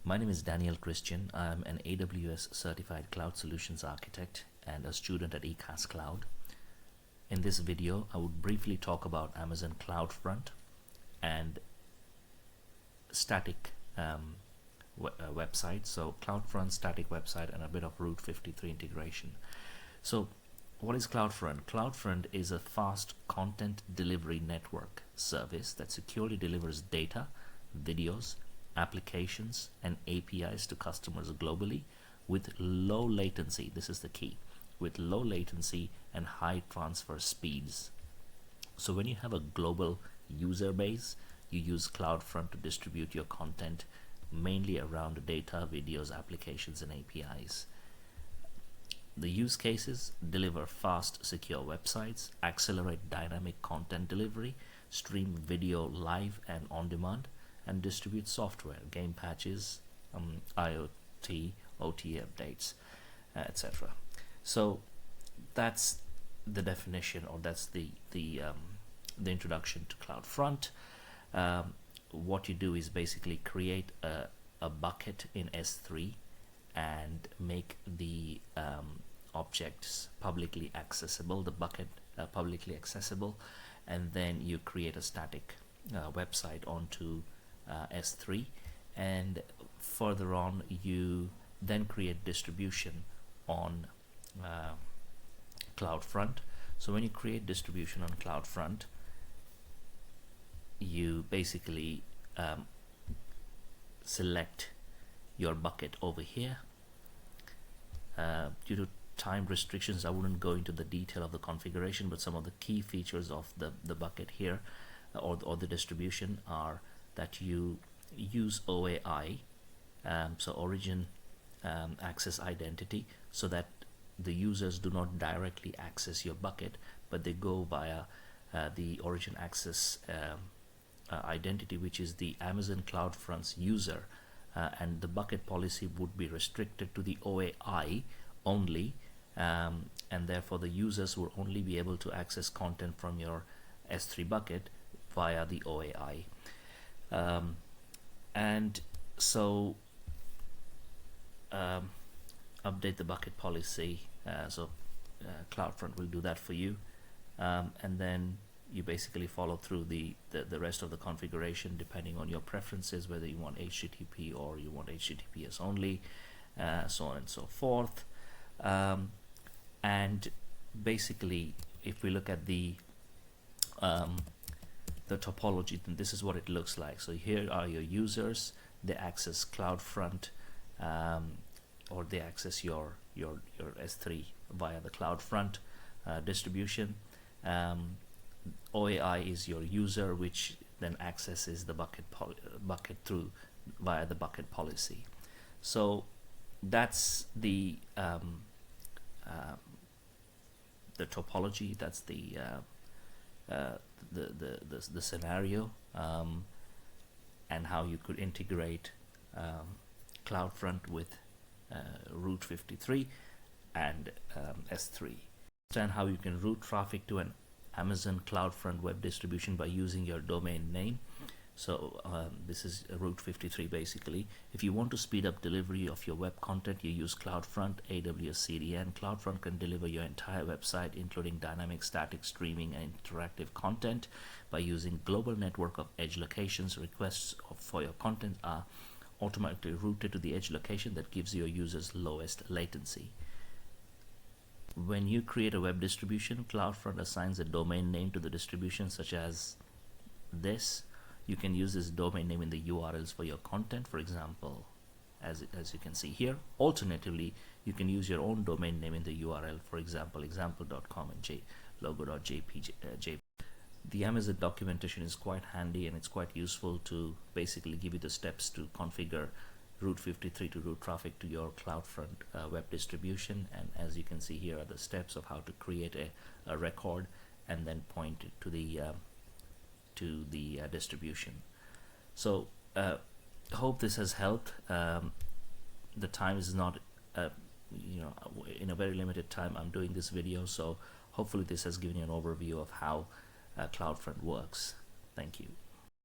My name is Daniel Christian. I'm an AWS Certified Cloud Solutions Architect and a student at Ekascloud. In this video, I would briefly talk about Amazon Cloudfront and static website. So Cloudfront, static website, and a bit of Route 53 integration. So what is Cloudfront? Cloudfront is a fast content delivery network service that securely delivers data, videos, applications, and APIs to customers globally with low latency. This is the key, with low latency and high transfer speeds. So when you have a global user base, you use Cloudfront to distribute your content mainly around data, videos, applications, and APIs. The use cases: deliver fast, secure websites, accelerate dynamic content delivery, stream video live and on demand, and distribute software, game patches, IoT, OT updates, etc. So that's the definition, or that's the introduction to Cloudfront. What you do is basically create a bucket in S3 and make the objects publicly accessible, the bucket publicly accessible, and then you create a static website onto S3, and further on you then create distribution on Cloudfront. So when you create distribution on Cloudfront, you basically select your bucket over here. Due to time restrictions, I wouldn't go into the detail of the configuration, but some of the key features of the bucket here or the distribution are that you use OAI, so origin access identity, so that the users do not directly access your bucket, but they go via the origin access identity, which is the Amazon Cloudfront's user, and the bucket policy would be restricted to the OAI only, and therefore the users will only be able to access content from your S3 bucket via the OAI. And so update the bucket policy, so Cloudfront will do that for you, and then you basically follow through the rest of the configuration depending on your preferences, whether you want HTTP or you want HTTPS only, so on and so forth. And basically, if we look at the topology, then this is what it looks like. So here are your users. They access Cloudfront, or they access your S3 via the Cloudfront distribution. OAI is your user, which then accesses the bucket through via the bucket policy. So that's the topology. That's the scenario, and how you could integrate Cloudfront with Route 53 and S3. Understand how you can route traffic to an Amazon Cloudfront web distribution by using your domain name. So this is Route 53 basically. If you want to speed up delivery of your web content, you use Cloudfront AWS CDN. Cloudfront can deliver your entire website, including dynamic, static, streaming, and interactive content by using global network of edge locations. Requests for your content are automatically routed to the edge location that gives your users lowest latency. When you create a web distribution, Cloudfront assigns a domain name to the distribution, such as this. You can use this domain name in the URLs for your content, for example, as you can see here. Alternatively, you can use your own domain name in the URL, for example, example.com and logo.jpg. The Amazon documentation is quite handy, and it's quite useful to basically give you the steps to configure Route 53 to route traffic to your Cloudfront web distribution. And as you can see, here are the steps of how to create a record and then point it to the distribution. So hope this has helped. The time is not in a very limited time I'm doing this video, so hopefully this has given you an overview of how Cloudfront works. Thank you.